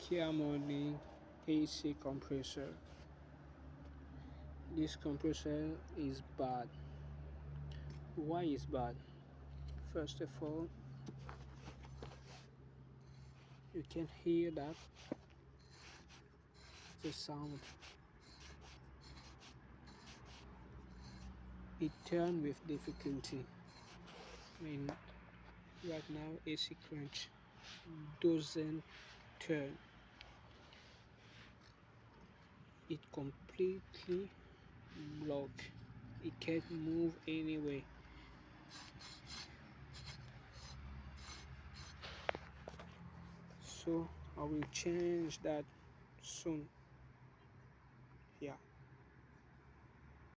Here I'm running AC compressor. This compressor is bad. Why is bad? First of all, you can hear that the sound. It turns with difficulty. Right now AC crunch doesn't turn. It completely block. It can't move anyway. So I will change that soon. Yeah.